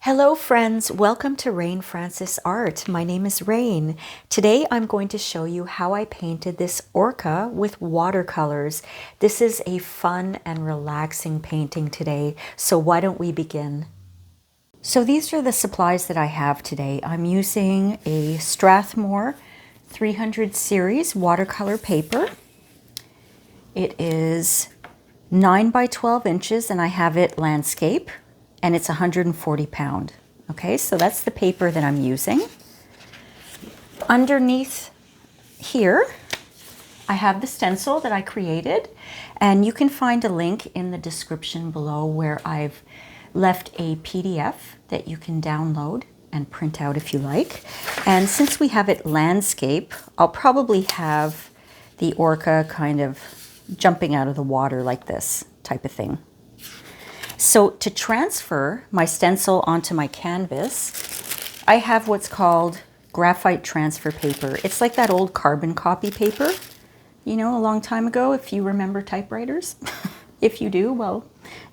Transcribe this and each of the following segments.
Hello friends, welcome to Rain Francis Art. My name is Rain. Today I'm going to show you how I painted this orca with watercolors. This is a fun and relaxing painting today, so why don't we begin? So these are the supplies that I have today. I'm using a Strathmore 300 series watercolor paper. It is 9 by 12 inches and I have it landscape. And it's 140 pound. Okay, so that's the paper that I'm using. Underneath here, I have the stencil that I created, and you can find a link in the description below where I've left a PDF that you can download and print out if you like. And since we have it landscape, I'll probably have the orca kind of jumping out of the water like this type of thing. So to transfer my stencil onto my canvas, I have what's called graphite transfer paper. It's like that old carbon copy paper, you know, a long time ago, if you remember typewriters. If you do, well,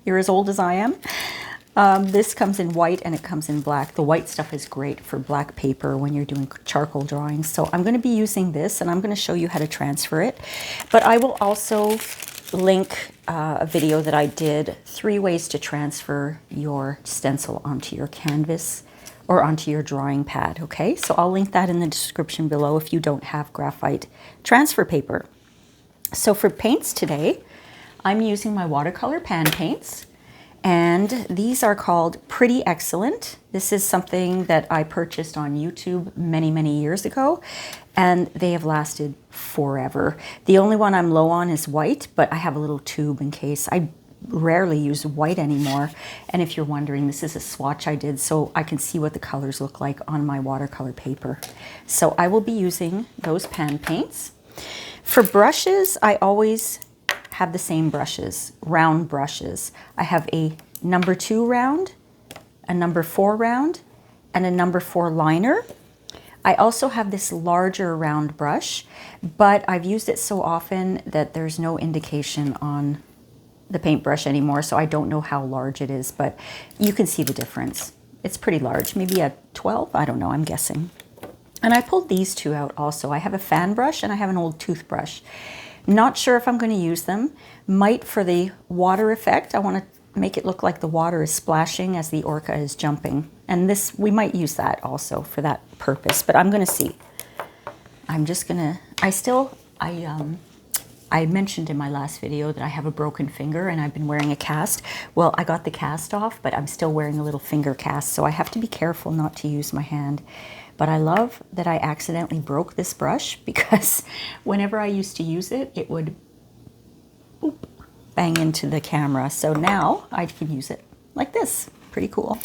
you're as old as I am. This comes in white and it comes in black. The white stuff is great for black paper when you're doing charcoal drawings. So I'm going to be using this and I'm going to show you how to transfer it. But I will also link a video that I did, 3 ways to transfer your stencil onto your canvas or onto your drawing pad, okay? So I'll link that in the description below if you don't have graphite transfer paper. So for paints today, I'm using my watercolor pan paints, and these are called Pretty Excellent. This is something that I purchased on YouTube many years ago, and they have lasted forever. The only one I'm low on is white, but I have a little tube in case. I rarely use white anymore. And if you're wondering, this is a swatch I did so I can see what the colors look like on my watercolor paper. So I will be using those pan paints. For brushes, I always have the same brushes, round brushes. I have a number 2 round, a number 4 round, and a number 4 liner. I also have this larger round brush, but I've used it so often that there's no indication on the paintbrush anymore, so I don't know how large it is, but you can see the difference. It's pretty large, maybe a 12, I don't know, I'm guessing. And I pulled these 2 out also. I have a fan brush and I have an old toothbrush. Not sure if I'm going to use them. Might for the water effect. I want to make it look like the water is splashing as the orca is jumping. And this, we might use that also for that purpose, but I'm going to see. I'm just going to, I mentioned in my last video that I have a broken finger and I've been wearing a cast. Well, I got the cast off, but I'm still wearing a little finger cast, so I have to be careful not to use my hand. But I love that I accidentally broke this brush because whenever I used to use it, it would bang into the camera. So now I can use it like this. Pretty cool.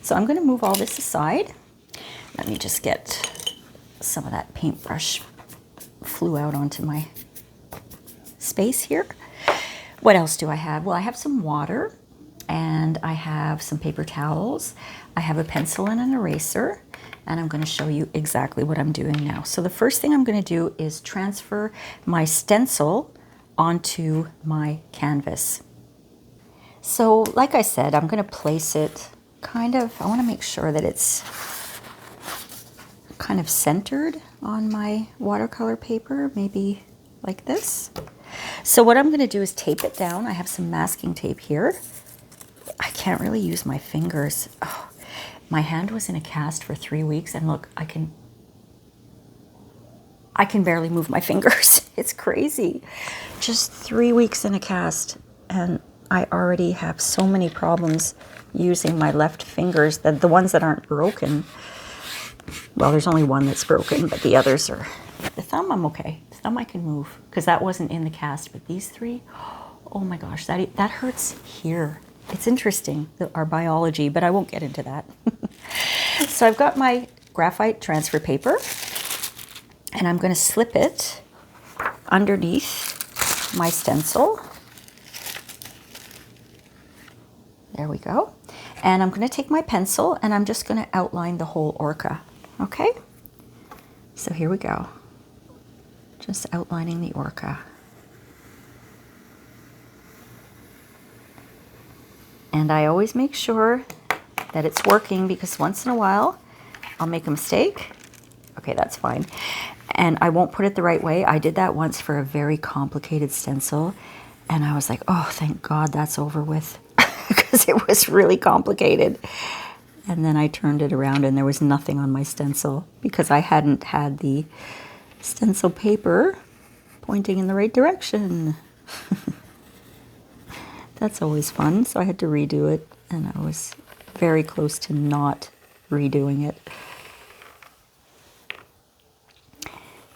So I'm going to move all this aside. Let me just get some of that paintbrush flew out onto my space here. What else do I have? Well, I have some water and I have some paper towels. I have a pencil and an eraser. And I'm going to show you exactly what I'm doing now. So the first thing I'm going to do is transfer my stencil onto my canvas. So like I said, I'm going to place it kind of, I want to make sure that it's kind of centered on my watercolor paper, maybe like this. So what I'm going to do is tape it down. I have some masking tape here. I can't really use my fingers. Oh. My hand was in a cast for 3 weeks and look, I can barely move my fingers. It's crazy. Just 3 weeks in a cast and I already have so many problems using my left fingers, that the ones that aren't broken. Well, there's only one that's broken, but the others are, the thumb I'm okay. The thumb I can move because that wasn't in the cast, but these 3, oh my gosh, that hurts here. It's interesting, our biology, but I won't get into that. So I've got my graphite transfer paper, and I'm going to slip it underneath my stencil. There we go. And I'm going to take my pencil, and I'm just going to outline the whole orca. Okay? So here we go. Just outlining the orca. And I always make sure that it's working, because once in a while I'll make a mistake. Okay, that's fine. And I won't put it the right way. I did that once for a very complicated stencil, and I was like, oh, thank God that's over with, because it was really complicated. And then I turned it around and there was nothing on my stencil because I hadn't had the stencil paper pointing in the right direction. That's always fun. So I had to redo it, and I was very close to not redoing it.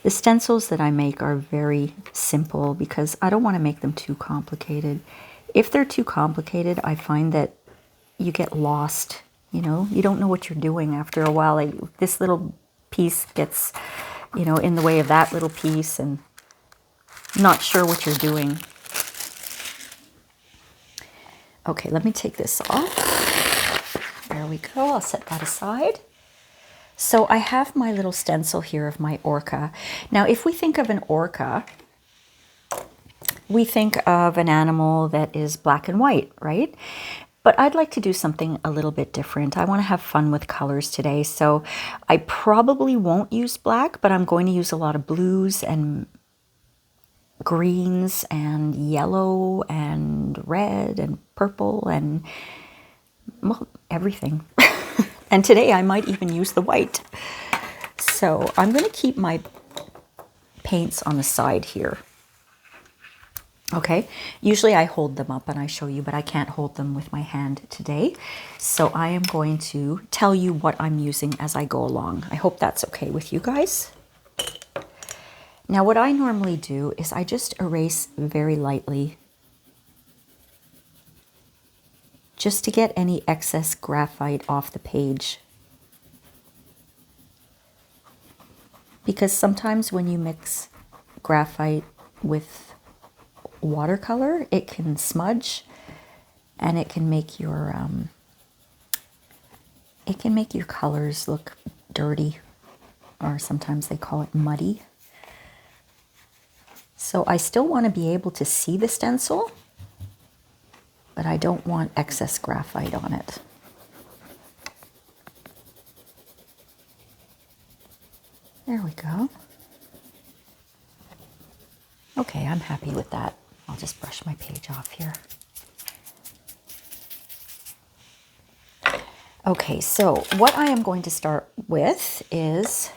The stencils that I make are very simple because I don't want to make them too complicated. If they're too complicated, I find that you get lost. You know, you don't know what you're doing after a while. Like, this little piece gets, you know, in the way of that little piece, and not sure what you're doing. Okay, let me take this off. There we go. I'll set that aside. So I have my little stencil here of my orca. Now, if we think of an orca, we think of an animal that is black and white, right? But I'd like to do something a little bit different. I want to have fun with colors today. So I probably won't use black, but I'm going to use a lot of blues and greens and yellow and red and purple and, well, everything. And today I might even use the white. So I'm going to keep my paints on the side here. Okay, usually I hold them up and I show you, but I can't hold them with my hand today. So I am going to tell you what I'm using as I go along. I hope that's okay with you guys. Now, what I normally do is I just erase very lightly, just to get any excess graphite off the page. Because sometimes when you mix graphite with watercolor, it can smudge, and it can make your colors look dirty, or sometimes they call it muddy. So I still want to be able to see the stencil, but I don't want excess graphite on it. There we go. Okay, I'm happy with that. I'll just brush my page off here. Okay, so what I am going to start with is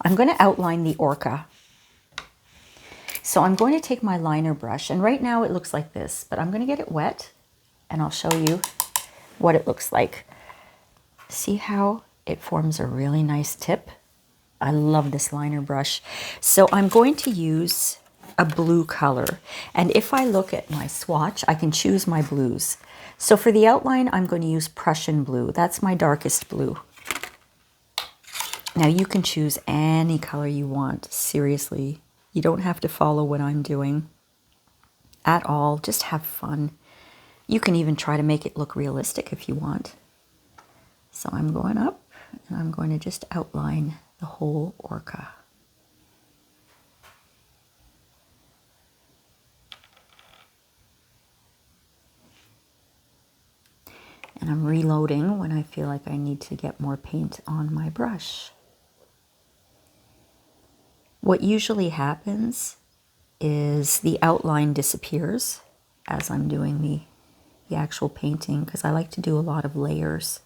I'm going to outline the orca. So I'm going to take my liner brush, and right now it looks like this, but I'm going to get it wet and I'll show you what it looks like. See how it forms a really nice tip? I love this liner brush. So I'm going to use a blue color, and if I look at my swatch, I can choose my blues. So for the outline, I'm going to use Prussian blue. That's my darkest blue. Now you can choose any color you want, seriously. You don't have to follow what I'm doing at all. Just have fun. You can even try to make it look realistic if you want. So I'm going up, and I'm going to just outline the whole orca. And I'm reloading when I feel like I need to get more paint on my brush. What usually happens is the outline disappears as I'm doing the actual painting, because I like to do a lot of layers.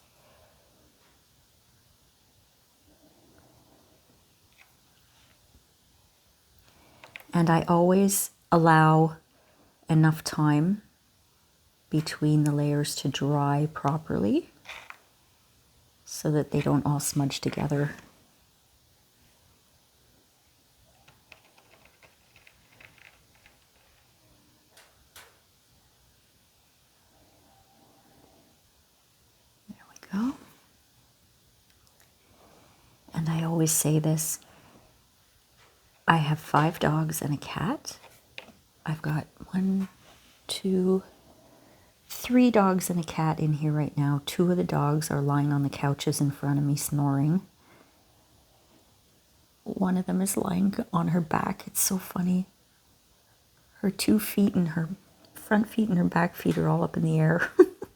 And I always allow enough time between the layers to dry properly so that they don't all smudge together. There we go. And I always say this, I have 5 dogs and a cat. I've got 3 dogs and a cat in here right now. 2 of the dogs are lying on the couches in front of me snoring. One of them is lying on her back. It's so funny. Her 2 feet and her front feet and her back feet are all up in the air.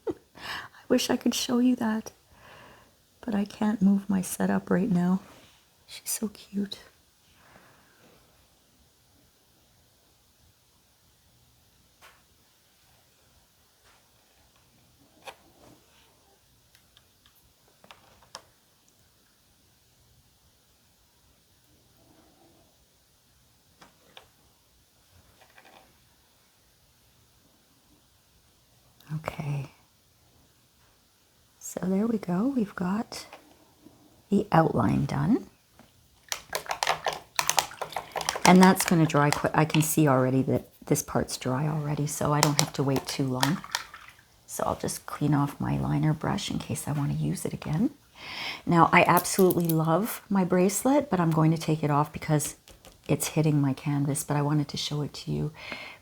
I wish I could show you that, but I can't move my setup right now. She's so cute. Okay, so there we go. We've got the outline done. And that's going to dry quick. I can see already that this part's dry already, so I don't have to wait too long. So I'll just clean off my liner brush in case I want to use it again. Now, I absolutely love my bracelet, but I'm going to take it off because it's hitting my canvas, but I wanted to show it to you.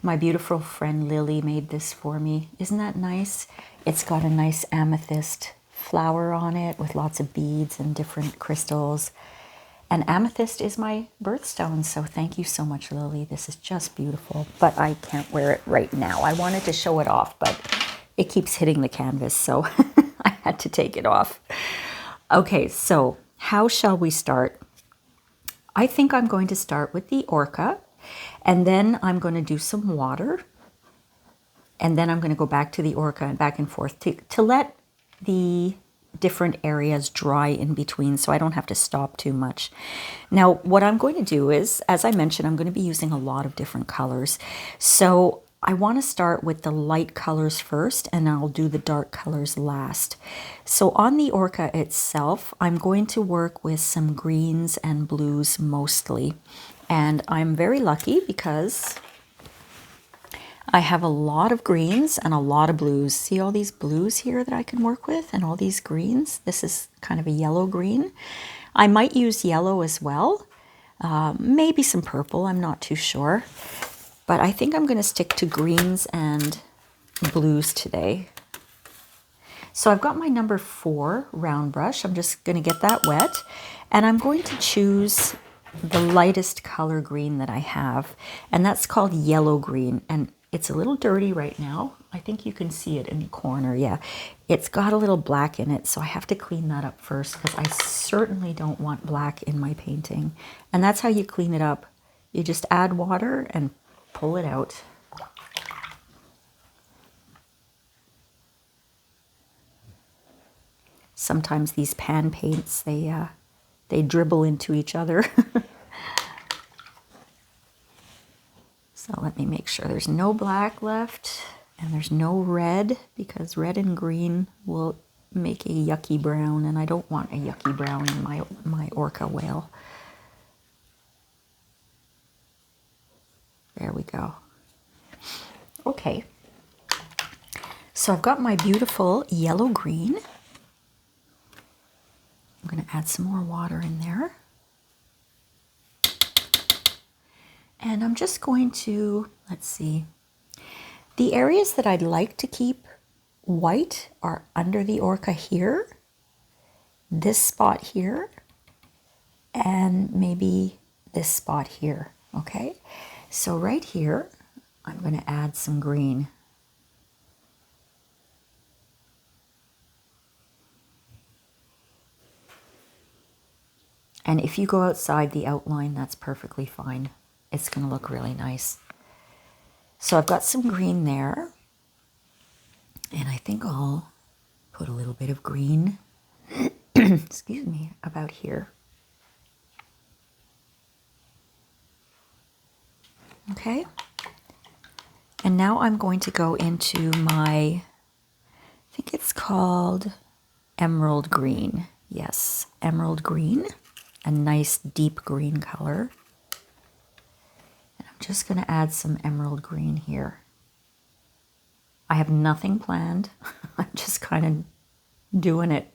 My beautiful friend Lily made this for me. Isn't that nice? It's got a nice amethyst flower on it with lots of beads and different crystals. And amethyst is my birthstone, so thank you so much, Lily. This is just beautiful, but I can't wear it right now. I wanted to show it off, but it keeps hitting the canvas, so I had to take it off. Okay, so how shall we start? I think I'm going to start with the Orca, and then I'm going to do some water, and then I'm going to go back to the Orca and back and forth to let the different areas dry in between so I don't have to stop too much. Now, what I'm going to do is, as I mentioned, I'm going to be using a lot of different colors. So I want to start with the light colors first, and I'll do the dark colors last. So on the Orca itself, I'm going to work with some greens and blues mostly. And I'm very lucky because I have a lot of greens and a lot of blues. See all these blues here that I can work with and all these greens? This is kind of a yellow green. I might use yellow as well. Maybe some purple, I'm not too sure. But I think I'm going to stick to greens and blues today. So I've got my number 4 round brush. I'm just going to get that wet. And I'm going to choose the lightest color green that I have. And that's called yellow green. And it's a little dirty right now. I think you can see it in the corner. Yeah, it's got a little black in it, so I have to clean that up first because I certainly don't want black in my painting. And that's how you clean it up. You just add water and pull it out. Sometimes these pan paints, they dribble into each other. So let me make sure there's no black left and there's no red, because red and green will make a yucky brown, and I don't want a yucky brown in my Orca whale. There we go. Okay, so I've got my beautiful yellow green. I'm going to add some more water in there. And I'm just going to, let's see, the areas that I'd like to keep white are under the Orca here, this spot here, and maybe this spot here, okay? So right here, I'm going to add some green. And if you go outside the outline, that's perfectly fine. It's going to look really nice. So I've got some green there. And I think I'll put a little bit of green, excuse me, about here. Okay. And now I'm going to go into my, I think it's called emerald green. Yes, emerald green, a nice deep green color. Just going to add some emerald green here. I have nothing planned. I'm just kind of doing it.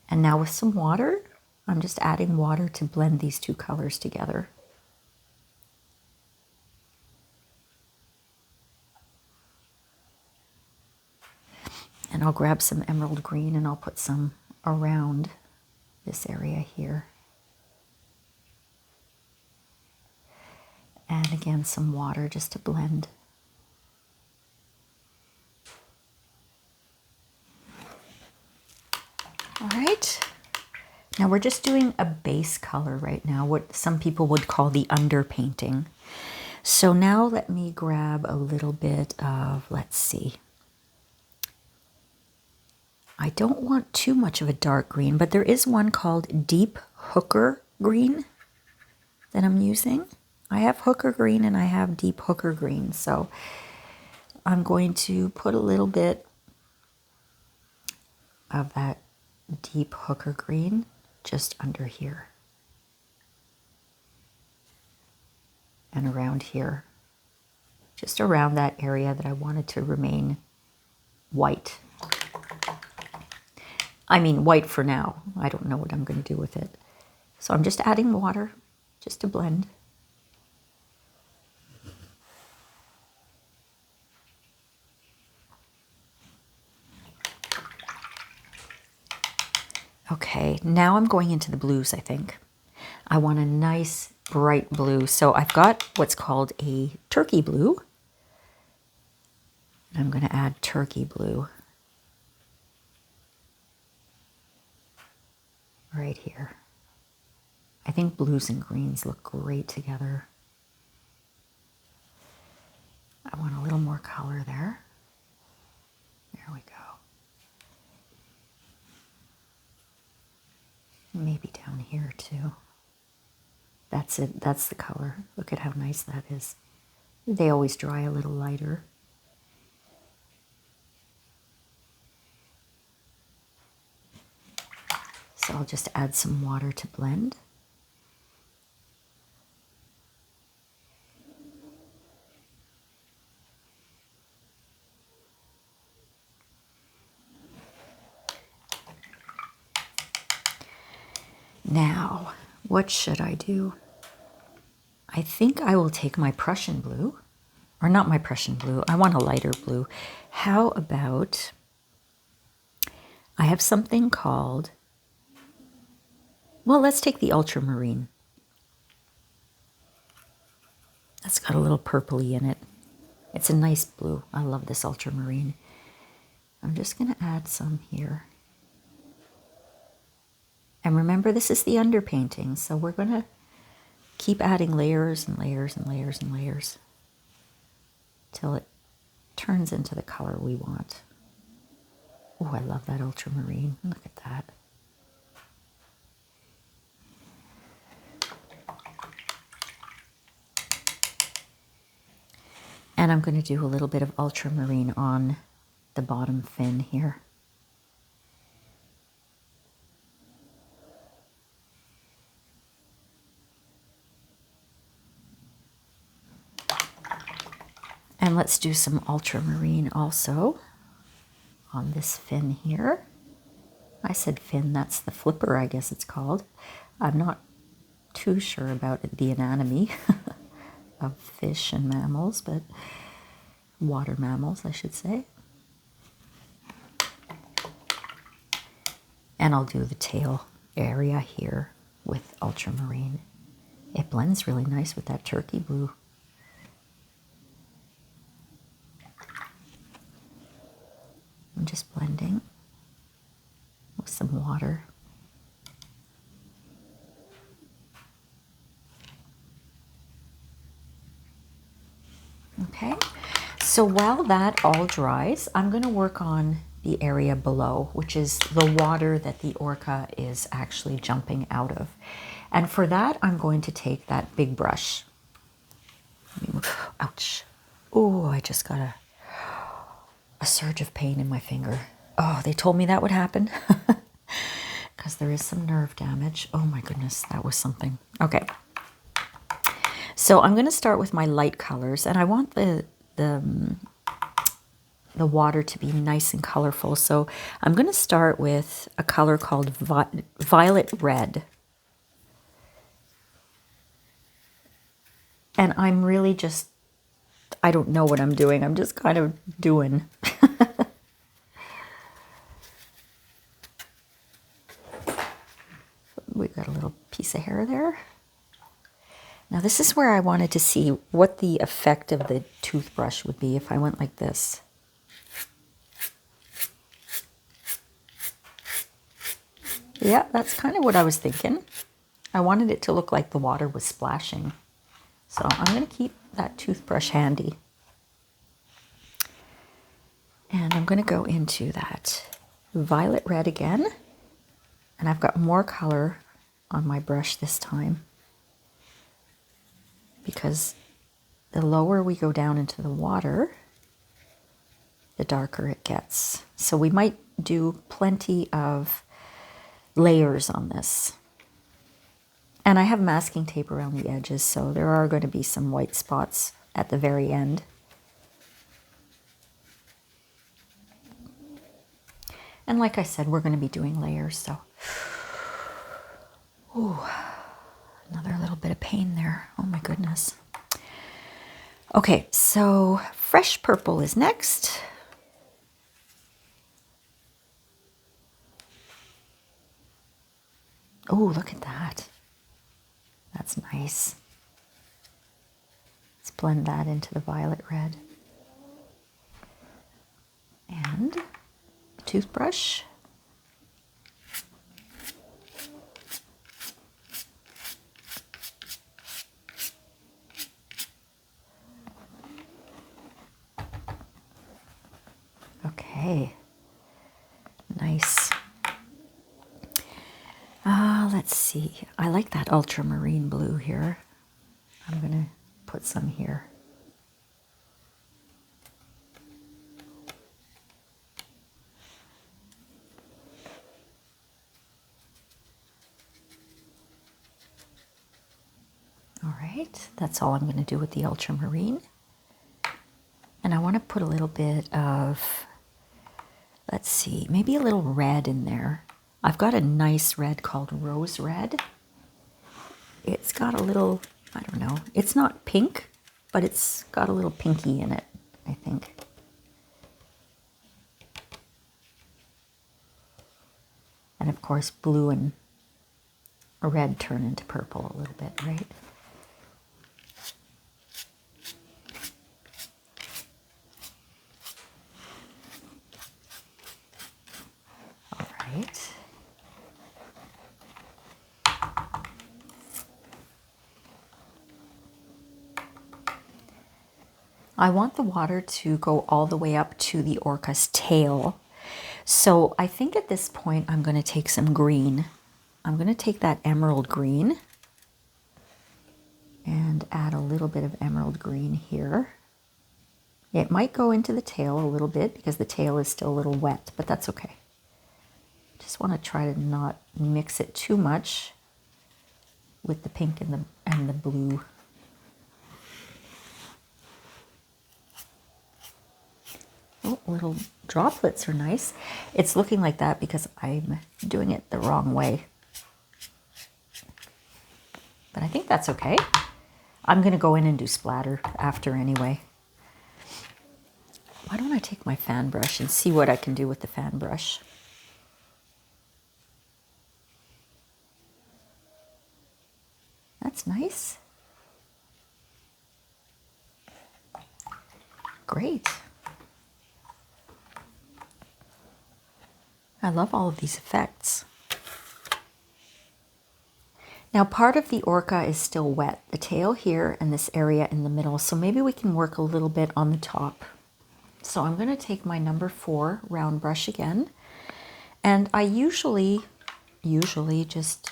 And now with some water, I'm just adding water to blend these two colors together. And I'll grab some emerald green and I'll put some around this area here. And again, some water just to blend. All right. Now we're just doing a base color right now, what some people would call the underpainting. So now let me grab a little bit of, let's see. I don't want too much of a dark green, but there is one called Deep Hooker Green that I'm using. I have hooker green and I have deep hooker green. So I'm going to put a little bit of that deep hooker green just under here and around here, just around that area that I wanted to remain white. I mean white for now. I don't know what I'm going to do with it. So I'm just adding water just to blend. Okay, now I'm going into the blues, I think. I want a nice bright blue. So I've got what's called a turkey blue. I'm going to add turkey blue right here. I think blues and greens look great together. I want a little more color there. There we go. Maybe down here too. That's it. That's the color. Look at how nice that is. They always dry a little lighter. So I'll just add some water to blend. Now, what should I do? I think I will take my Prussian blue, or not my Prussian blue, I want a lighter blue. How about, I have something called, well, let's take the ultramarine. That's got a little purpley in it. It's a nice blue. I love this ultramarine. I'm just going to add some here. And remember, this is the underpainting, so we're going to keep adding layers and layers and layers and layers till it turns into the color we want. Oh, I love that ultramarine. Look at that. And I'm going to do a little bit of ultramarine on the bottom fin here. And let's do some ultramarine also on this fin here. I said fin, that's the flipper, I guess it's called. I'm not too sure about the anatomy of fish and mammals, but water mammals, I should say. And I'll do the tail area here with ultramarine. It blends really nice with that turkey blue. I'm just blending with some water. Okay, so while that all dries, I'm going to work on the area below, which is the water that the orca is actually jumping out of. And for that, I'm going to take that big brush. Ouch. Oh, I just got a surge of pain in my finger. Oh, they told me that would happen because there is some nerve damage. Oh my goodness, that was something. Okay. So I'm going to start with my light colors, and I want the water to be nice and colorful. So I'm going to start with a color called violet red. And I'm really just, I don't know what I'm doing. I'm just kind of doing. We've got a little piece of hair there. Now this is where I wanted to see what the effect of the toothbrush would be if I went like this. Yeah, that's kind of what I was thinking. I wanted it to look like the water was splashing. So I'm going to keep that toothbrush handy. And I'm going to go into that violet red again. And I've got more color on my brush this time, because the lower we go down into the water, the darker it gets. So we might do plenty of layers on this. And I have masking tape around the edges, so there are going to be some white spots at the very end. And like I said, we're going to be doing layers, so. Ooh, another little bit of pain there. Oh my goodness. Okay, so fresh purple is next. Oh, look at that. That's nice. Let's blend that into the violet red. And toothbrush. Okay, nice. Let's see. I like that ultramarine blue here. I'm going to put some here. All right, that's all I'm going to do with the ultramarine. And I want to put a little bit of, let's see, maybe a little red in there. I've got a nice red called rose red. It's got a little, I don't know, it's not pink, but it's got a little pinky in it, I think. And of course, blue and red turn into purple a little bit, right? All right. I want the water to go all the way up to the orca's tail. So I think at this point I'm going to take some green. I'm going to take that emerald green and add a little bit of emerald green here. It might go into the tail a little bit because the tail is still a little wet, but that's okay. Just want to try to not mix it too much with the pink and the blue. Oh, little droplets are nice. It's looking like that because I'm doing it the wrong way. But I think that's okay. I'm going to go in and do splatter after anyway. Why don't I take my fan brush and see what I can do with the fan brush? That's nice. Great. I love all of these effects. Now part of the orca is still wet, the tail here and this area in the middle, so maybe we can work a little bit on the top. So I'm going to take my number 4 round brush again, and I usually just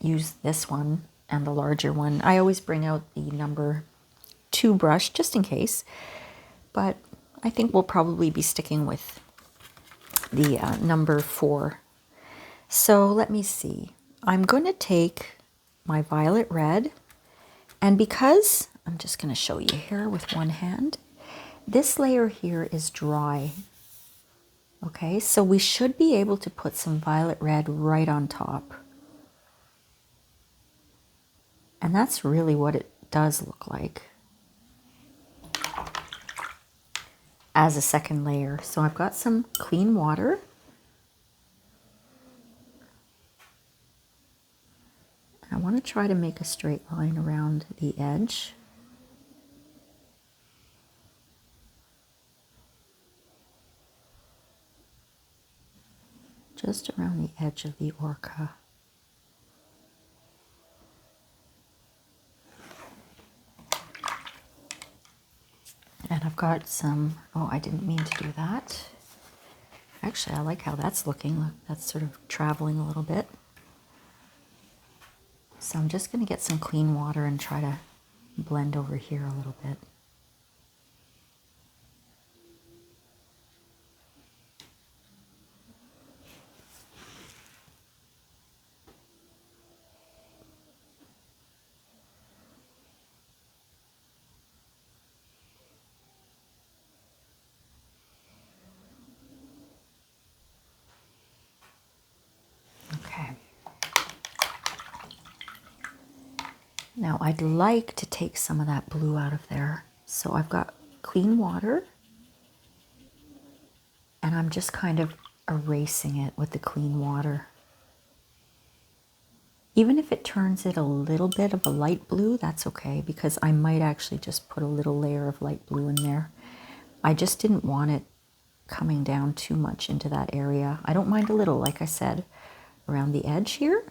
use this one and the larger one. I always bring out the number 2 brush just in case, but I think we'll probably be sticking with the number 4. So let me see. I'm going to take my violet red, and because I'm just going to show you here with one hand, this layer here is dry. Okay, so we should be able to put some violet red right on top. And that's really what it does look like as a second layer. So I've got some clean water. I want to try to make a straight line around the edge. just around the edge of the orca. And I've got some, oh, I didn't mean to do that. Actually, I like how that's looking. Look, that's sort of traveling a little bit. So I'm just going to get some clean water and try to blend over here a little bit. Okay. Now I'd like to take some of that blue out of there. So I've got clean water and I'm just kind of erasing it with the clean water. Even if it turns it a little bit of a light blue, that's okay, because I might actually just put a little layer of light blue in there. I just didn't want it coming down too much into that area. I don't mind a little, like I said, around the edge here.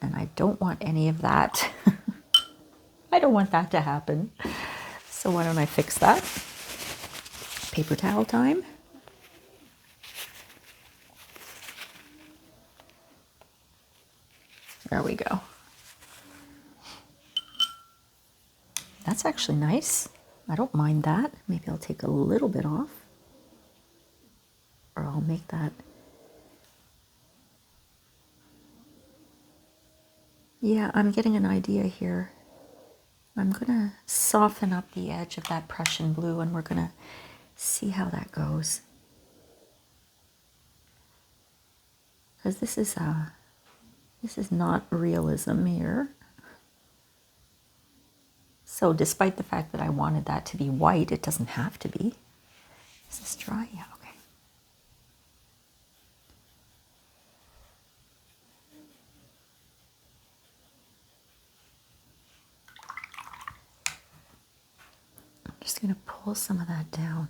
And I don't want any of that. I don't want that to happen. So why don't I fix that? Paper towel time. There we go. That's actually nice. I don't mind that. Maybe I'll take a little bit off. Or I'll make that. Yeah, I'm getting an idea here. I'm gonna soften up the edge of that Prussian blue and we're gonna see how that goes. Because this is not realism here. So despite the fact that I wanted that to be white, it doesn't have to be. Is this dry? Yeah, okay. I'm just going to pull some of that down.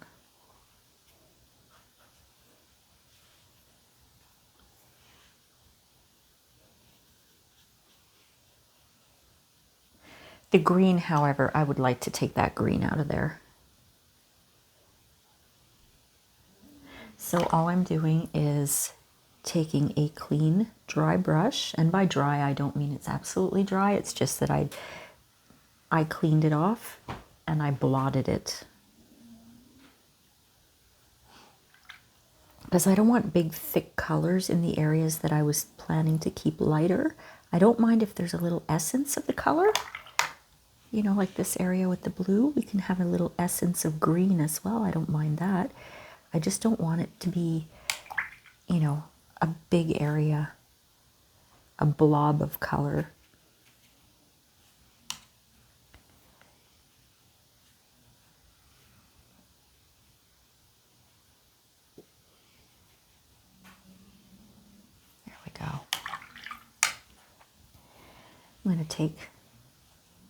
The green, however, I would like to take that green out of there. So all I'm doing is taking a clean, dry brush, and by dry I don't mean it's absolutely dry, it's just that I cleaned it off and I blotted it. Because I don't want big thick colors in the areas that I was planning to keep lighter. I don't mind if there's a little essence of the color. You know, like this area with the blue, we can have a little essence of green as well. I don't mind that. I just don't want it to be, you know, a big area, a blob of color. There we go. I'm going to take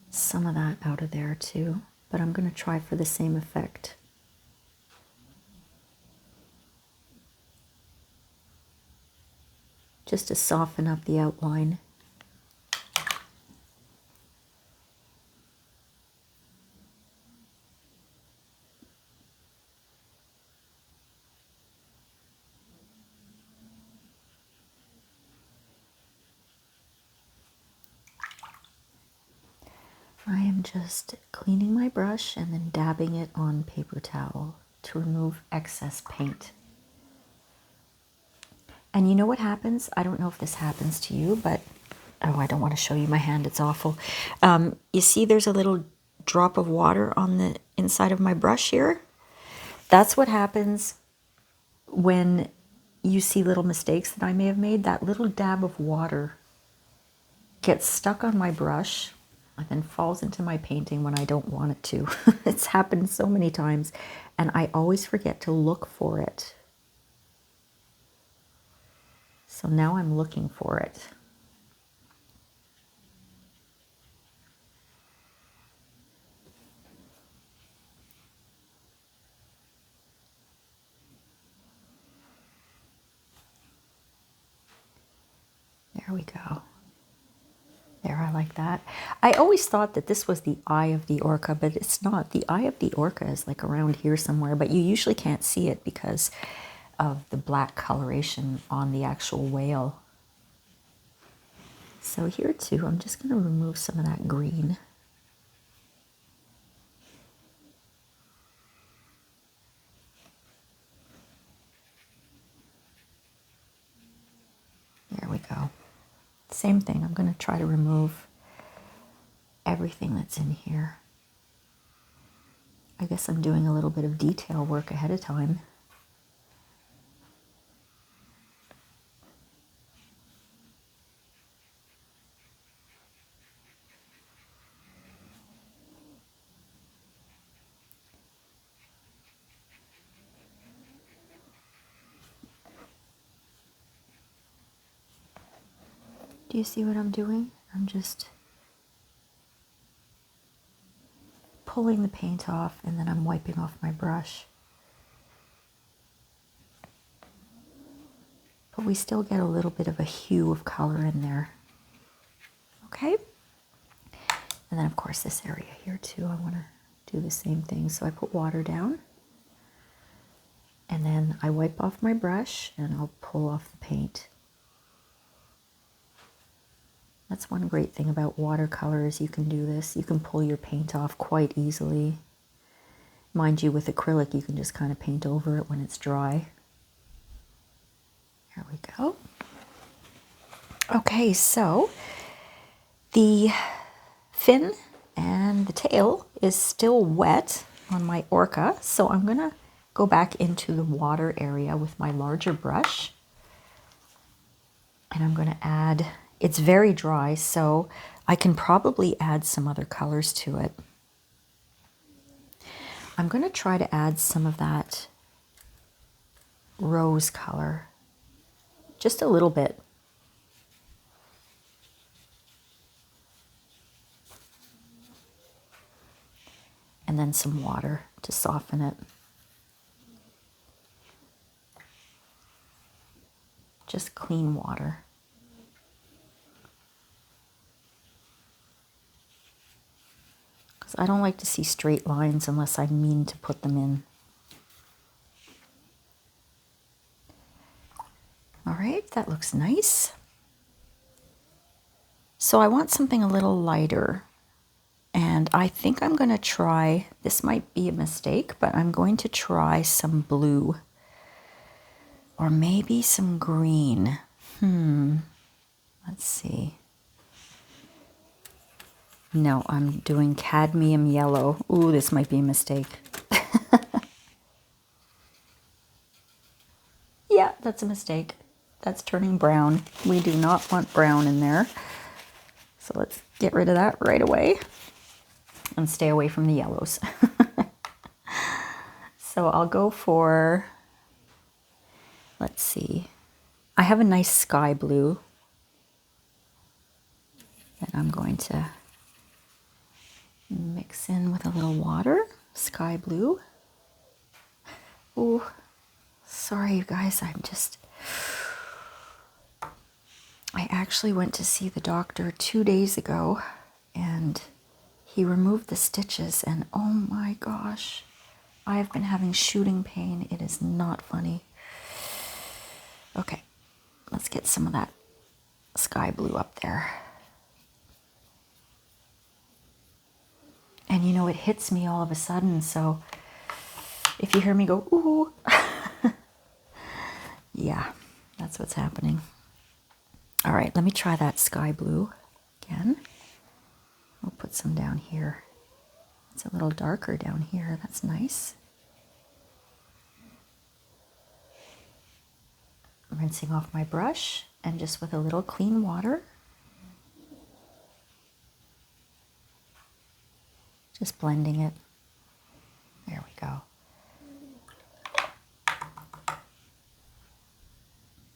some of that out of there too, but I'm going to try for the same effect. Just to soften up the outline. I am just cleaning my brush and then dabbing it on paper towel to remove excess paint. And you know what happens? I don't know if this happens to you, but oh, I don't want to show you my hand. It's awful. You see there's a little drop of water on the inside of my brush here? That's what happens when you see little mistakes that I may have made. That little dab of water gets stuck on my brush and then falls into my painting when I don't want it to. It's happened so many times, and I always forget to look for it. So now I'm looking for it. we go. There, I like that. I always thought that this was the eye of the orca, but it's not. The eye of the orca is like around here somewhere, but you usually can't see it because of the black coloration on the actual whale. So here too, I'm just going to remove some of that green. There we go. Same thing, I'm going to try to remove everything that's in here. I guess I'm doing a little bit of detail work ahead of time. Do you see what I'm doing? I'm just pulling the paint off and then I'm wiping off my brush. But we still get a little bit of a hue of color in there. Okay? And then of course this area here too, I want to do the same thing. So I put water down and then I wipe off my brush and I'll pull off the paint. That's one great thing about watercolors. You can do this. You can pull your paint off quite easily. Mind you, with acrylic, you can just kind of paint over it when it's dry. There we go. Okay, so the fin and the tail is still wet on my orca, so I'm going to go back into the water area with my larger brush. And I'm going to add... It's very dry, so I can probably add some other colors to it. I'm going to try to add some of that rose color, just a little bit. And then some water to soften it. Just clean water. I don't like to see straight lines unless I mean to put them in. All right, that looks nice. So I want something a little lighter. And I think I'm going to try, this might be a mistake, but I'm going to try some blue. Or maybe some green. Let's see. No, I'm doing cadmium yellow. Ooh, this might be a mistake. Yeah, that's a mistake. That's turning brown. We do not want brown in there. So let's get rid of that right away and stay away from the yellows. So I'll go for, let's see. I have a nice sky blue that I'm going to mix in with a little water. Sky blue. Ooh, sorry you guys, I actually went to see the doctor 2 days ago and he removed the stitches and oh my gosh, I have been having shooting pain. It is not funny. Okay, let's get some of that sky blue up there. And you know, it hits me all of a sudden, so if you hear me go, ooh, yeah, that's what's happening. All right, let me try that sky blue again. We'll put some down here. It's a little darker down here, that's nice. Rinsing off my brush and just with a little clean water. Just blending it. There we go.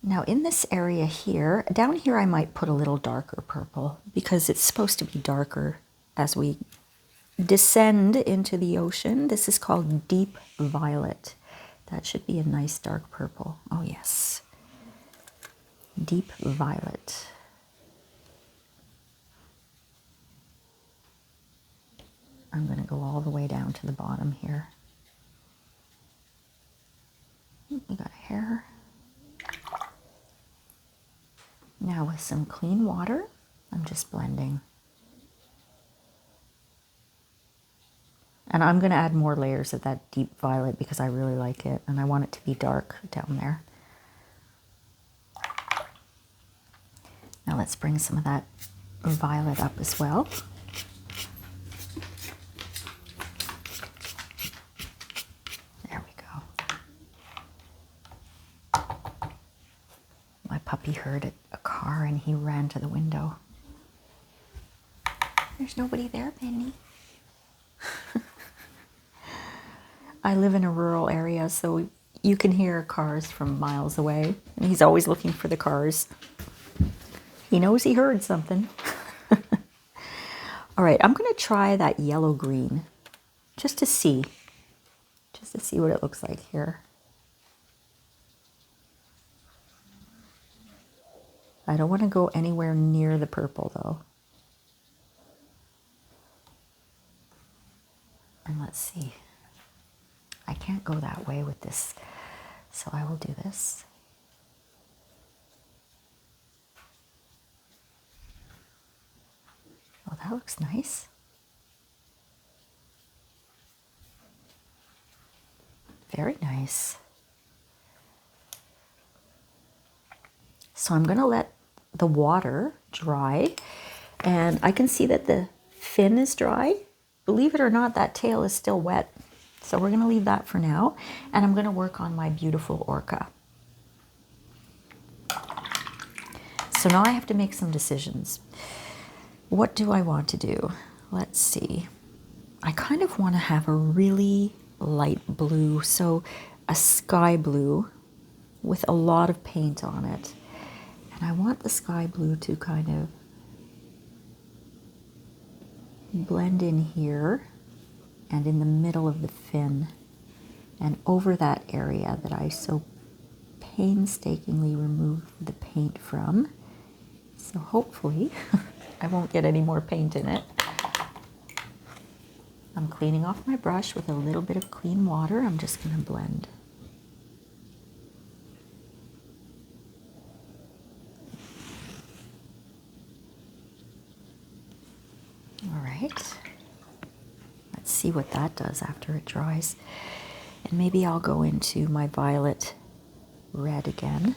Now in this area here, down here I might put a little darker purple because it's supposed to be darker as we descend into the ocean. This is called deep violet. That should be a nice dark purple. Oh yes. Deep violet. I'm going to go all the way down to the bottom here. We got a hair. Now with some clean water, I'm just blending. And I'm going to add more layers of that deep violet because I really like it and I want it to be dark down there. Now let's bring some of that violet up as well. There we go. My puppy heard a car and he ran to the window. There's nobody there, Penny. I live in a rural area, so you can hear cars from miles away. And he's always looking for the cars. He knows he heard something. All right, I'm going to try that yellow-green just to see what it looks like here. I don't want to go anywhere near the purple, though. And let's see. I can't go that way with this, so I will do this. Oh, that looks nice. Very nice. So I'm going to let the water dry, and I can see that the fin is dry. Believe it or not, that tail is still wet. So we're going to leave that for now, and I'm going to work on my beautiful orca. So now I have to make some decisions. What do I want to do? Let's see. I kind of want to have a really light blue, so a sky blue with a lot of paint on it. And I want the sky blue to kind of blend in here and in the middle of the fin and over that area that I so painstakingly removed the paint from. So hopefully I won't get any more paint in it. I'm cleaning off my brush with a little bit of clean water. I'm just going to blend. All right. Let's see what that does after it dries. And maybe I'll go into my violet red again.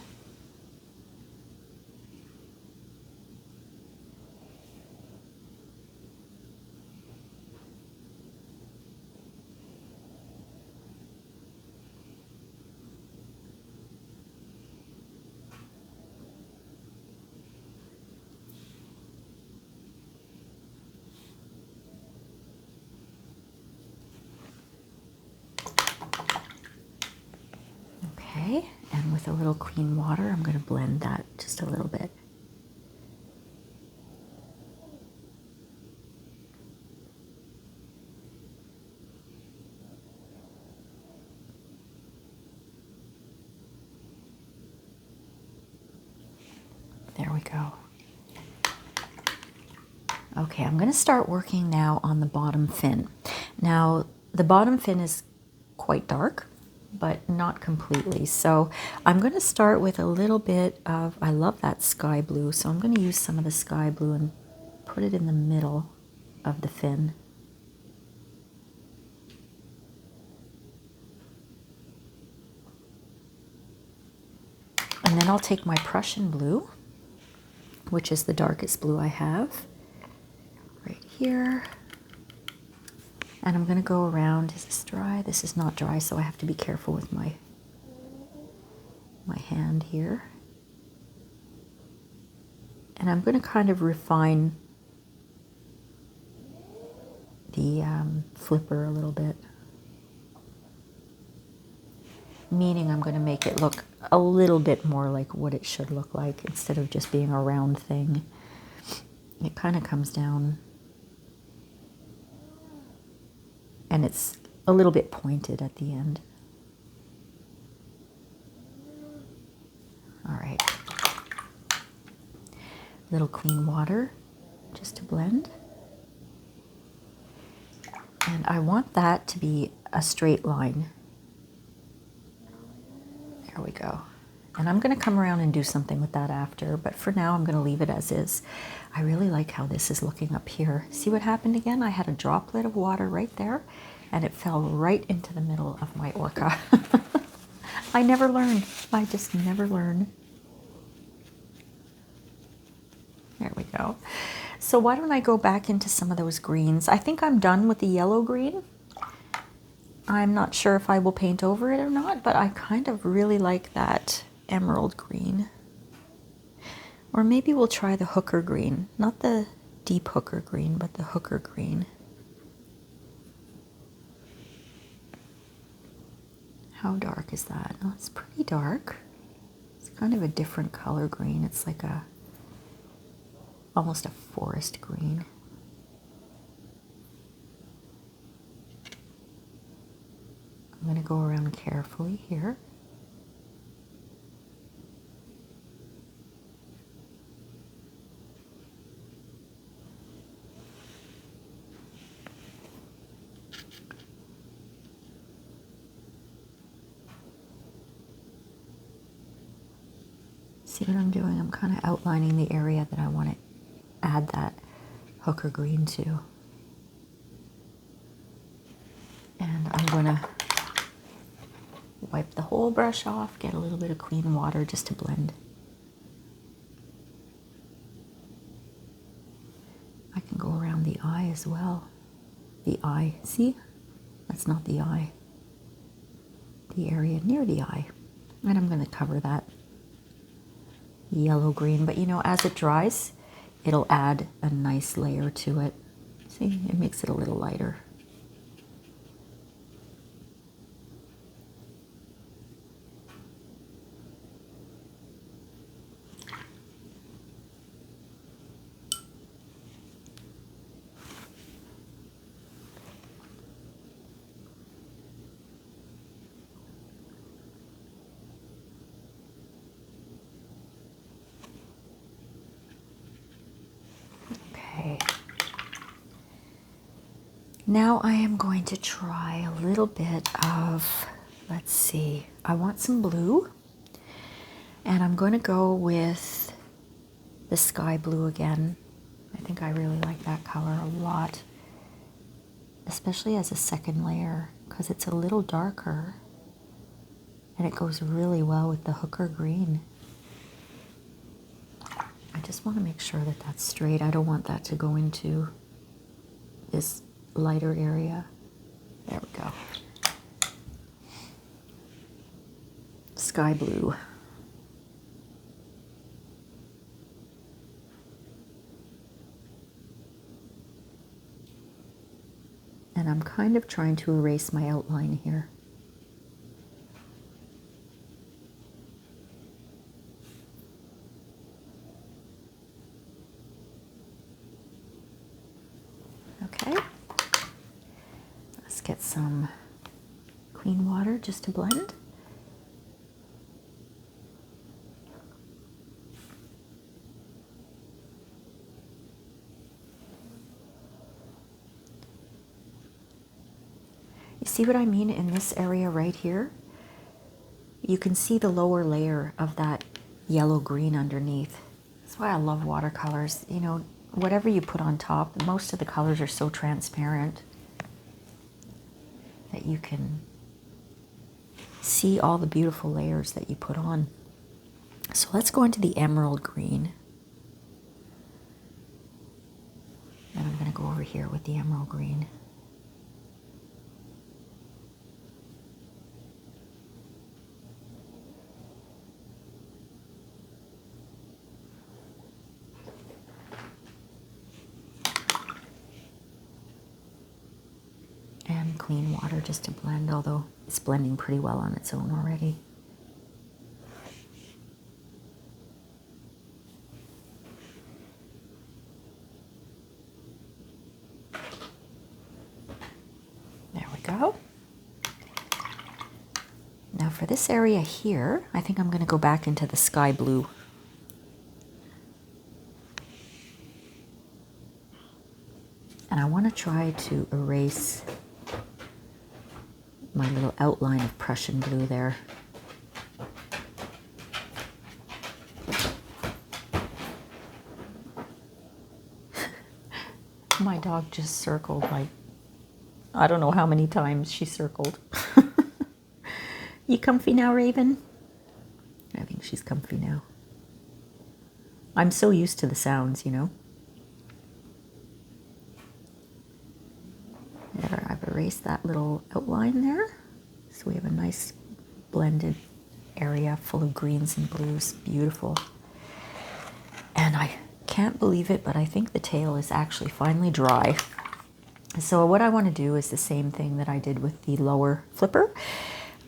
Okay, and with a little clean water, I'm going to blend that just a little bit. There we go. Okay, I'm going to start working now on the bottom fin. Now, the bottom fin is quite dark, but not completely. So I'm going to start with a little bit of, I love that sky blue, so I'm going to use some of the sky blue and put it in the middle of the fin. And then I'll take my Prussian blue, which is the darkest blue I have, right here. And I'm going to go around. Is this dry? This is not dry, so I have to be careful with my hand here. And I'm going to kind of refine the flipper a little bit. Meaning I'm going to make it look a little bit more like what it should look like instead of just being a round thing. It kind of comes down and it's a little bit pointed at the end. All right. A little clean water just to blend. And I want that to be a straight line. There we go. And I'm going to come around and do something with that after, but for now I'm going to leave it as is. I really like how this is looking up here. See what happened again? I had a droplet of water right there, and it fell right into the middle of my orca. I never learn. I just never learn. There we go. So why don't I go back into some of those greens? I think I'm done with the yellow green. I'm not sure if I will paint over it or not, but I kind of really like that emerald green. Or maybe we'll try the hooker green. Not the deep hooker green, but the hooker green. How dark is that? Oh, it's pretty dark. It's kind of a different color green. It's like almost a forest green. I'm going to go around carefully here. See what I'm doing? I'm kind of outlining the area that I want to add that hooker green to. And I'm going to wipe the whole brush off, get a little bit of clean water just to blend. I can go around the eye as well. The eye, see? That's not the eye. The area near the eye. And I'm going to cover that yellow green, but you know, as it dries, it'll add a nice layer to it. See, it makes it a little lighter. Okay. Now I am going to try a little bit of, let's see, I want some blue, and I'm going to go with the sky blue again. I think I really like that color a lot, especially as a second layer, because it's a little darker and it goes really well with the hooker green. I just want to make sure that that's straight. I don't want that to go into this lighter area. There we go. Sky blue. And I'm kind of trying to erase my outline here. Okay. Let's get some clean water just to blend. You see what I mean in this area right here? You can see the lower layer of that yellow-green underneath. That's why I love watercolors. You know, whatever you put on top, most of the colors are so transparent that you can see all the beautiful layers that you put on. So let's go into the emerald green. And I'm going to go over here with the emerald green. And clean water just to blend, although it's blending pretty well on its own already. There we go. Now for this area here, I think I'm going to go back into the sky blue. And I want to try to erase my little outline of Prussian blue there. My dog just circled like, I don't know how many times she circled. You comfy now, Raven? I think she's comfy now. I'm so used to the sounds, you know. There, I've erased that little outline there. So we have a nice blended area full of greens and blues. Beautiful. And I can't believe it, but I think the tail is actually finally dry. So what I want to do is the same thing that I did with the lower flipper.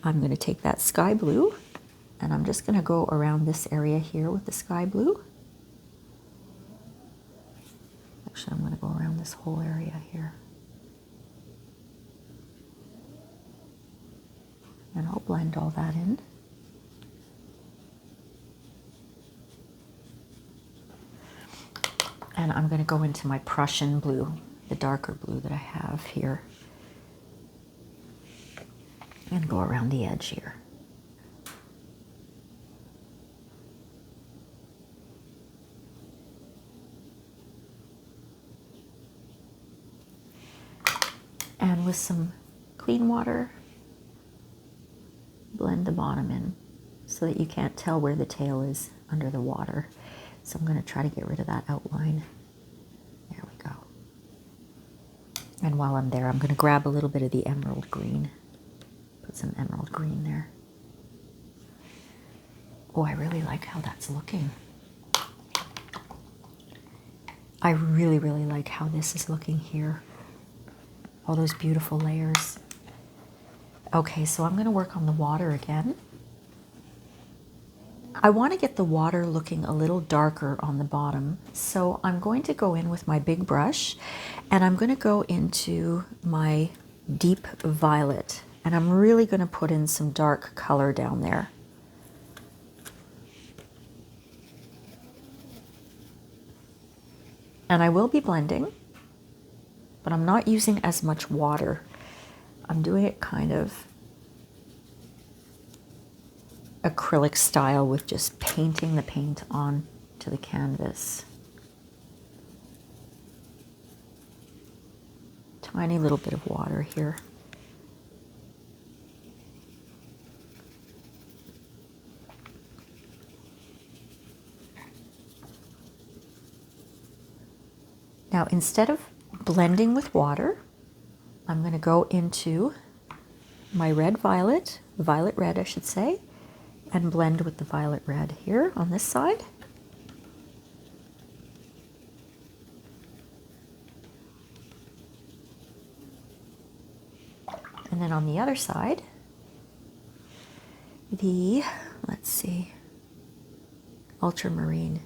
I'm going to take that sky blue and I'm just going to go around this area here with the sky blue. Actually, I'm going to go around this whole area here. And I'll blend all that in. And I'm going to go into my Prussian blue, the darker blue that I have here. And go around the edge here. And with some clean water, blend the bottom in so that you can't tell where the tail is under the water. So I'm going to try to get rid of that outline. There we go. And while I'm there, I'm going to grab a little bit of the emerald green. Put some emerald green there. Oh, I really like how that's looking. I really, really like how this is looking here. All those beautiful layers. Okay, so I'm going to work on the water again. I want to get the water looking a little darker on the bottom, so I'm going to go in with my big brush and I'm going to go into my deep violet and I'm really going to put in some dark color down there. And I will be blending, but I'm not using as much water. I'm doing it kind of acrylic style with just painting the paint on to the canvas. Tiny little bit of water here. Now, instead of blending with water, I'm going to go into my red violet, violet red I should say, and blend with the violet red here on this side. And then on the other side, the, let's see, ultramarine.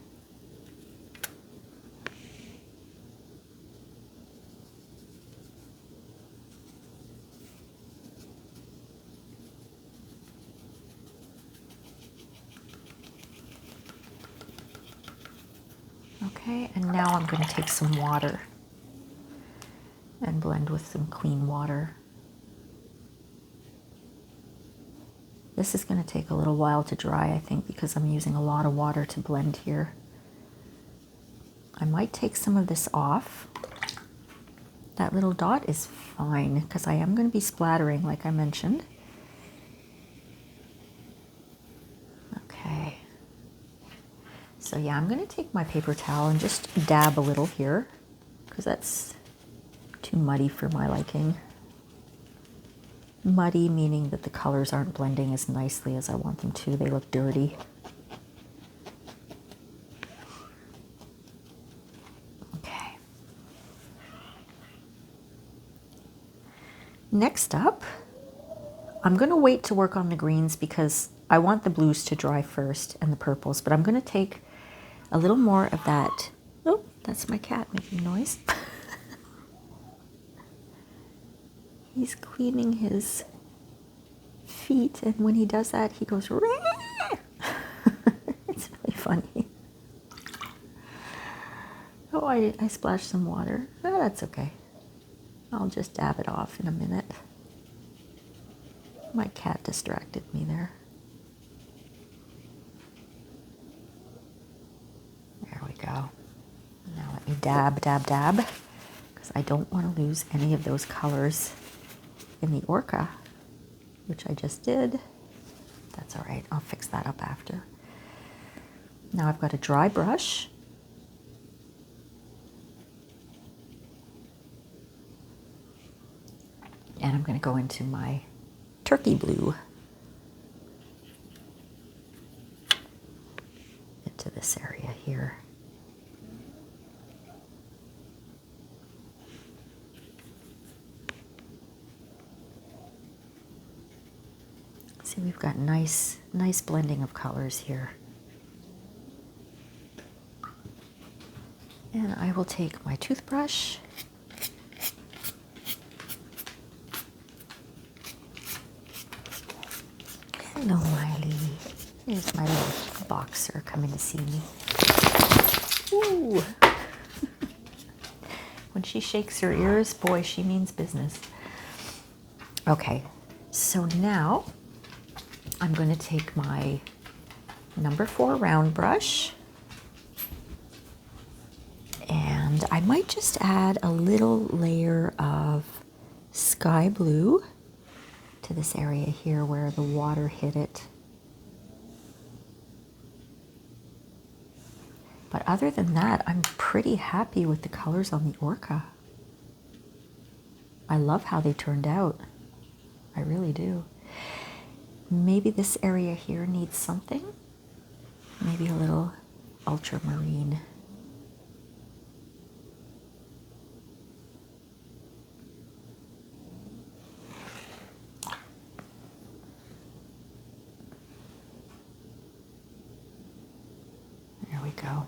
Okay, and now I'm going to take some water and blend with some clean water. This is going to take a little while to dry, I think, because I'm using a lot of water to blend here. I might take some of this off. That little dot is fine because I am going to be splattering, like I mentioned. Okay. So yeah, I'm going to take my paper towel and just dab a little here because that's too muddy for my liking. Muddy meaning that the colors aren't blending as nicely as I want them to. They look dirty. Okay. Next up, I'm going to wait to work on the greens because I want the blues to dry first and the purples, but I'm going to take a little more of that. Oh, that's my cat making noise. He's cleaning his feet, and when he does that, he goes, Rah! It's really funny. Oh, I splashed some water. Oh, that's okay. I'll just dab it off in a minute. My cat distracted me there. There we go. Now let me dab, dab, dab, because I don't want to lose any of those colors in the Orca, which I just did. That's all right, I'll fix that up after. Now I've got a dry brush. And I'm going to go into my turkey blue. Into this area here. See, we've got nice blending of colors here. And I will take my toothbrush. Hello, Miley. Here's my little boxer coming to see me. Ooh. When she shakes her ears, boy, she means business. Okay, so now I'm going to take my number 4 round brush, and I might just add a little layer of sky blue to this area here where the water hit it. But other than that, I'm pretty happy with the colors on the Orca. I love how they turned out. I really do. Maybe this area here needs something. Maybe a little ultramarine. There we go.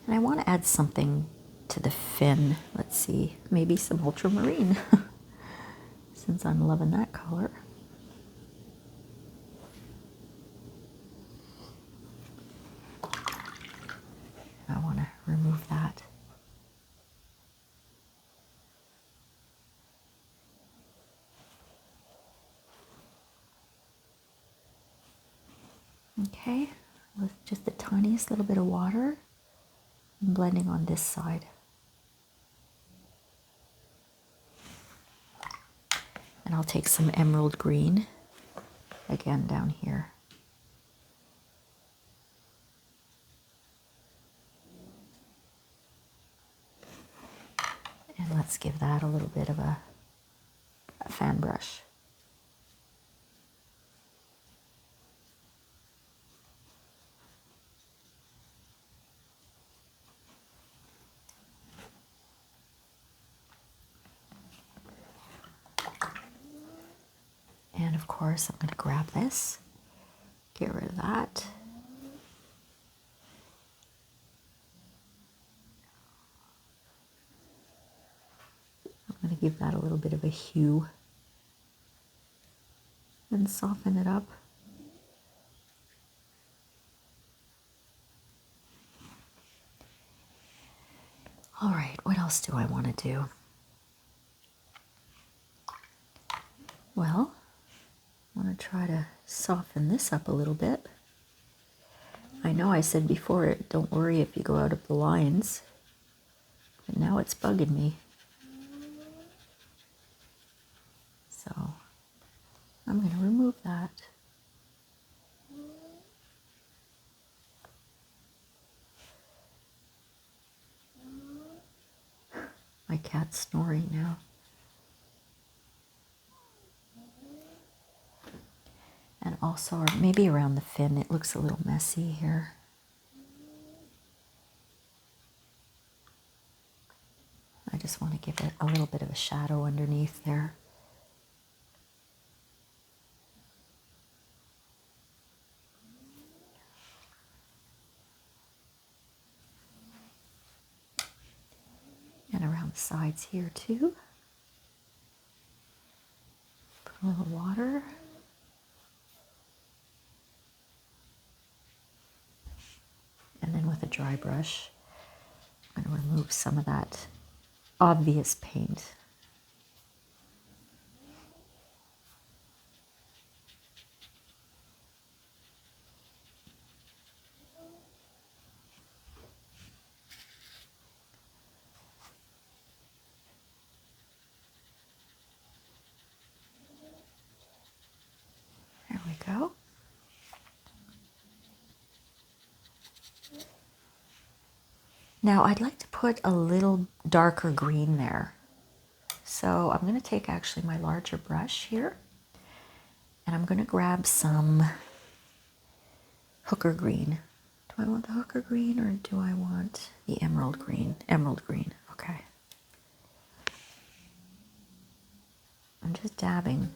And I want to add something to the fin. Let's see, maybe some ultramarine, since I'm loving that color. I want to remove that. Okay, with just the tiniest little bit of water, I'm blending on this side. And I'll take some emerald green again down here. And let's give that a little bit of a fan brush. And of course, I'm going to grab this, get rid of that. I'm going to give that a little bit of a hue and soften it up. All right, what else do I want to do? Well, I want to try to soften this up a little bit. I know I said before, don't worry if you go out of the lines, but now it's bugging me. So I'm going to remove that. My cat's snoring now. And also, or maybe around the fin, it looks a little messy here. I just want to give it a little bit of a shadow underneath there. And around the sides here too. Put a little water. And then with a dry brush, I'm going to remove some of that obvious paint. There we go. Now I'd like to put a little darker green there. So I'm going to take actually my larger brush here, and I'm going to grab some hooker green. Do I want the hooker green or do I want the emerald green? Emerald green, okay. I'm just dabbing.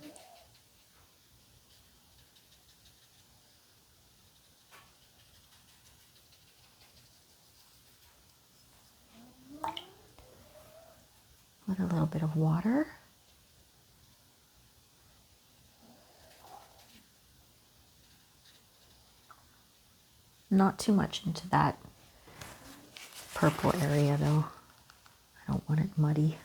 With a little bit of water. Not too much into that purple area though. I don't want it muddy.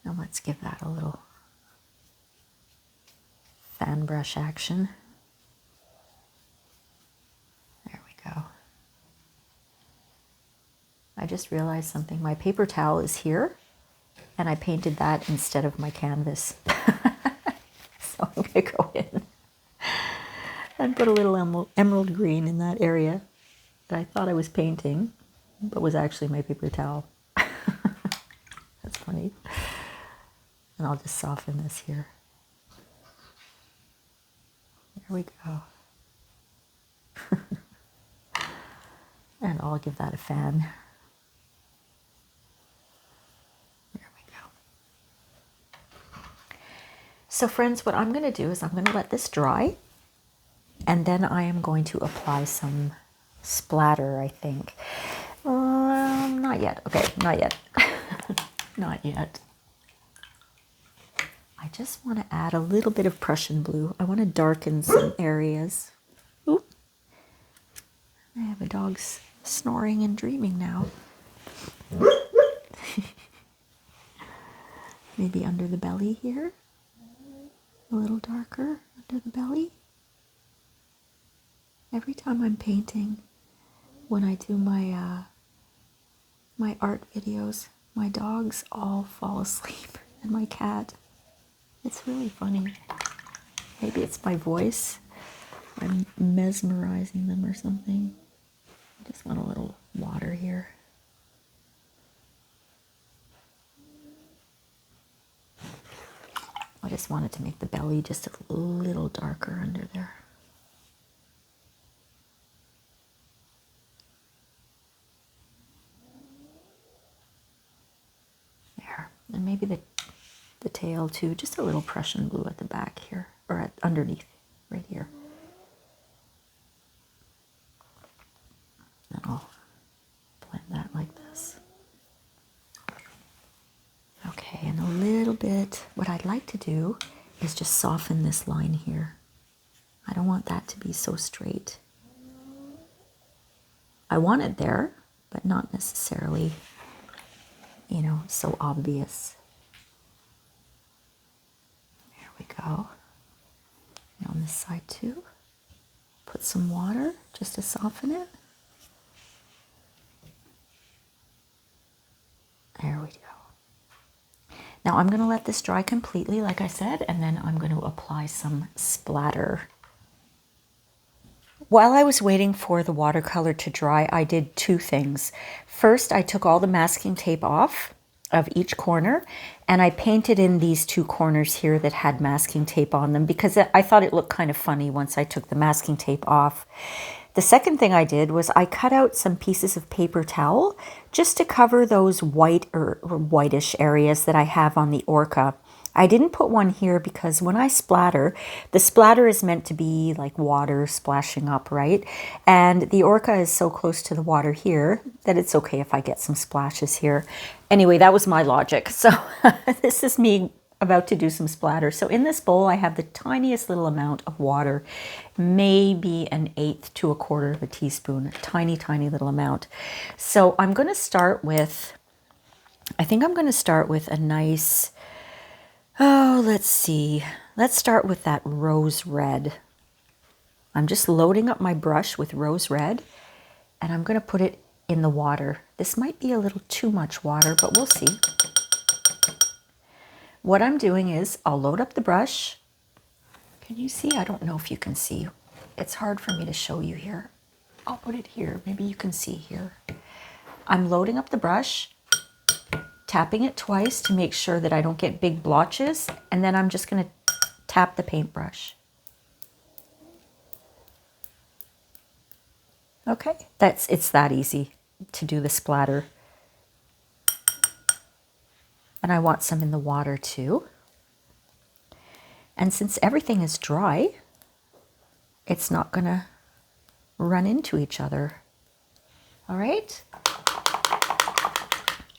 Now let's give that a little fan brush action. There we go. I just realized something. My paper towel is here, and I painted that instead of my canvas. So I'm gonna go in and put a little emerald green in that area that I thought I was painting, but was actually my paper towel. That's funny. And I'll just soften this here. There we go. And I'll give that a fan. There we go. So friends, what I'm going to do is I'm going to let this dry, and then I am going to apply some splatter, I think. Not yet. Okay, not yet. Not yet. I just want to add a little bit of Prussian blue. I want to darken some areas. Ooh. I have a dog snoring and dreaming now. Maybe under the belly here. A little darker under the belly. Every time I'm painting, when I do my my art videos, my dogs all fall asleep, and my cat. It's really funny. Maybe it's my voice. I'm mesmerizing them or something. I just want a little water here. I just wanted to make the belly just a little darker under there. There. And maybe the tail too, just a little Prussian blue at the back here, or underneath, right here. And I'll blend that like this. Okay, and a little bit, what I'd like to do is just soften this line here. I don't want that to be so straight. I want it there, but not necessarily, you know, so obvious. There we go. And on this side too. Put some water just to soften it. There we go. Now I'm going to let this dry completely, like I said, and then I'm going to apply some splatter. While I was waiting for the watercolor to dry, I did two things. First, I took all the masking tape off of each corner, and I painted in these two corners here that had masking tape on them because I thought it looked kind of funny once I took the masking tape off. The second thing I did was I cut out some pieces of paper towel just to cover those white or whitish areas that I have on the Orca. I didn't put one here because when I splatter, the splatter is meant to be like water splashing up, right? And the Orca is so close to the water here that it's okay if I get some splashes here. Anyway, that was my logic. So this is me about to do some splatter. So in this bowl, I have the tiniest little amount of water, maybe 1/8 to 1/4 of a teaspoon, a tiny, tiny little amount. So I'm going to start with I think I'm going to start with a nice, oh, let's see. Let's start with that rose red. I'm just loading up my brush with rose red, and I'm going to put it in the water. This might be a little too much water, but we'll see. What I'm doing is I'll load up the brush. Can you see? I don't know if you can see. It's hard for me to show you here. I'll put it here. Maybe you can see here. I'm loading up the brush, tapping it twice to make sure that I don't get big blotches, and then I'm just going to tap the paintbrush. Okay, it's that easy to do the splatter. And I want some in the water too. And since everything is dry, it's not gonna run into each other. All right.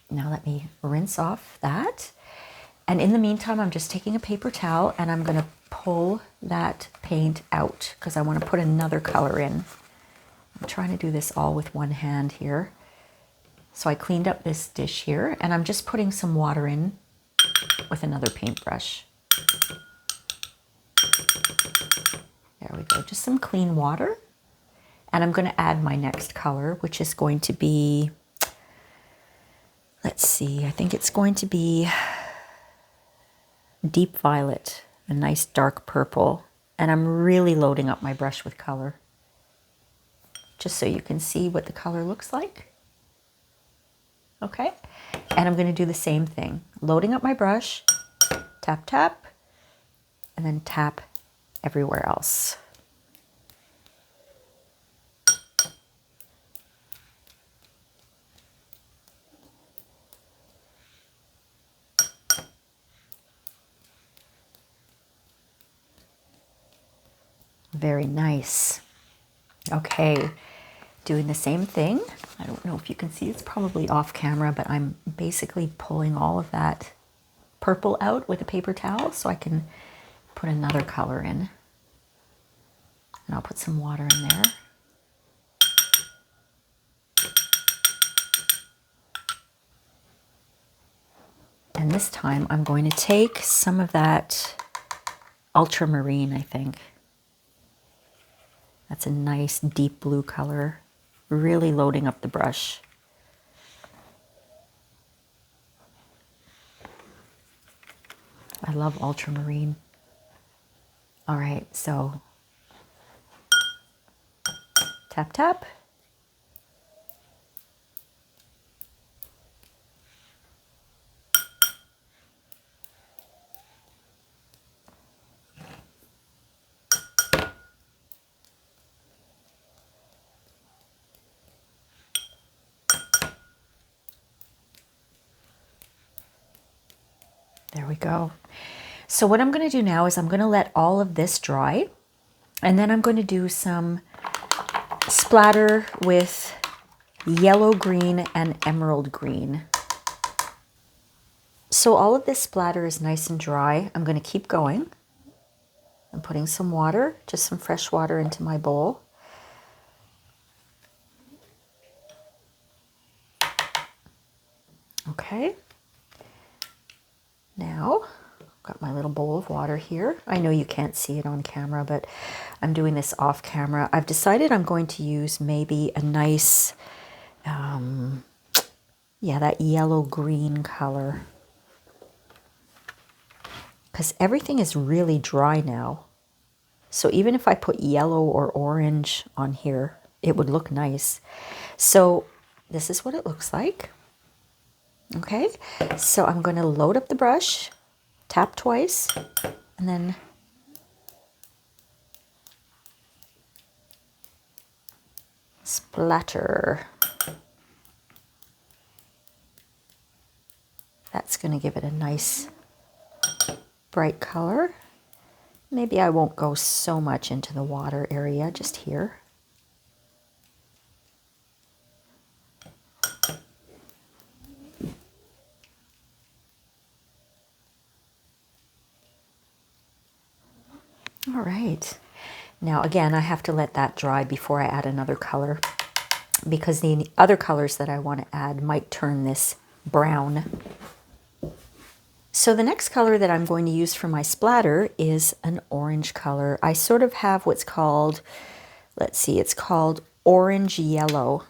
Now let me rinse off that. And in the meantime, I'm just taking a paper towel and I'm gonna pull that paint out because I want to put another color in. I'm trying to do this all with one hand here. So I cleaned up this dish here and I'm just putting some water in with another paintbrush. There we go, just some clean water. And I'm going to add my next color, which is going to be, let's see, I think it's going to be deep violet, a nice dark purple. And I'm really loading up my brush with color, just so you can see what the color looks like. Okay, and I'm going to do the same thing. Loading up my brush, tap, tap, and then tap everywhere else. Very nice. Okay, doing the same thing. I don't know if you can see, it's probably off camera, but I'm basically pulling all of that purple out with a paper towel so I can put another color in. And I'll put some water in there. And this time I'm going to take some of that ultramarine, I think. That's a nice deep blue color. Really loading up the brush. I love ultramarine. All right, so tap, tap. There we go. So what I'm going to do now is I'm going to let all of this dry, and then I'm going to do some splatter with yellow green and emerald green. So all of this splatter is nice and dry. I'm going to keep going. I'm putting some water, just some fresh water into my bowl. Okay. Now, I've got my little bowl of water here. I know you can't see it on camera, but I'm doing this off camera. I've decided I'm going to use maybe a nice, yeah, that yellow-green color. Because everything is really dry now. So even if I put yellow or orange on here, it would look nice. So this is what it looks like. Okay, so I'm going to load up the brush, tap twice, and then splatter. That's going to give it a nice bright color. Maybe I won't go so much into the water area, just here. All right. Now again, I have to let that dry before I add another color, because the other colors that I want to add might turn this brown. So the next color that I'm going to use for my splatter is an orange color. I sort of have what's called, let's see, it's called orange yellow.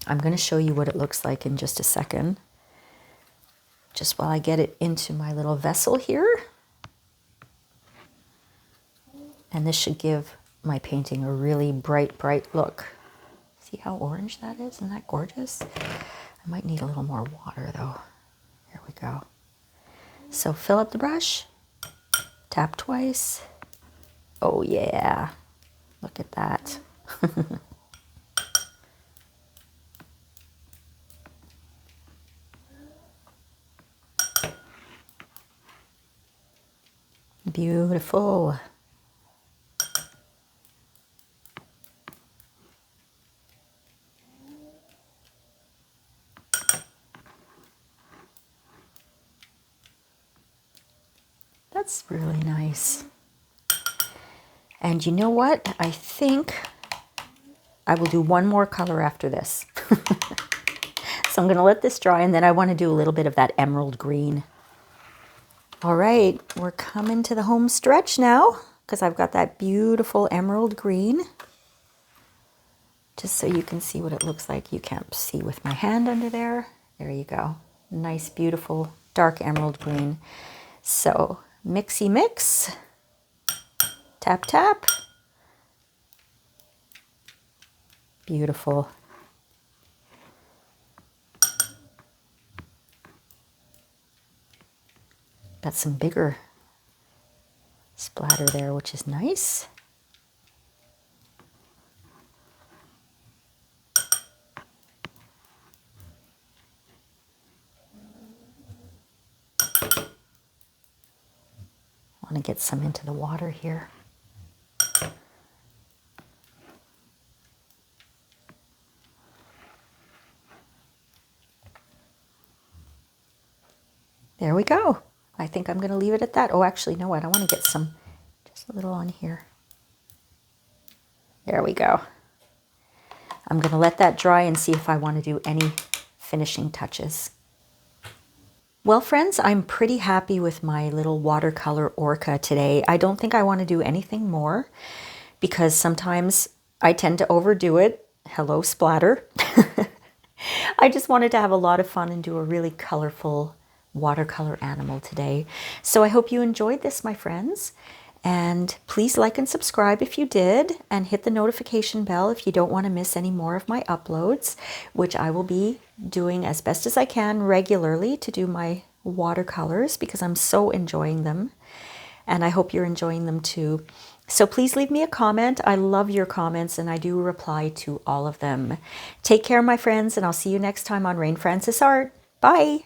I'm going to show you what it looks like in just a second. Just while I get it into my little vessel here. And this should give my painting a really bright, bright look. See how orange that is? Isn't that gorgeous? I might need a little more water though. Here we go. So fill up the brush, tap twice. Oh yeah, look at that. Beautiful. That's really nice. And you know what? I think I will do one more color after this. So I'm going to let this dry, and then I want to do a little bit of that emerald green. All right, we're coming to the home stretch now because I've got that beautiful emerald green. Just so you can see what it looks like. You can't see with my hand under there. There you go. Nice, beautiful, dark emerald green. So mixy mix, tap, tap. Beautiful. Got some bigger splatter there, which is nice. I want to get some into the water here. There we go. I think I'm going to leave it at that. Oh, actually, no, I don't want to get some, just a little on here. There we go. I'm going to let that dry and see if I want to do any finishing touches. Well, friends, I'm pretty happy with my little watercolor Orca today. I don't think I want to do anything more because sometimes I tend to overdo it. Hello, splatter. I just wanted to have a lot of fun and do a really colorful watercolor animal today. So I hope you enjoyed this, my friends. And please like and subscribe if you did, and hit the notification bell if you don't want to miss any more of my uploads, which I will be doing as best as I can regularly to do my watercolors because I'm so enjoying them. And I hope you're enjoying them too. So please leave me a comment. I love your comments and I do reply to all of them. Take care, my friends, and I'll see you next time on Rain Francis Art. Bye.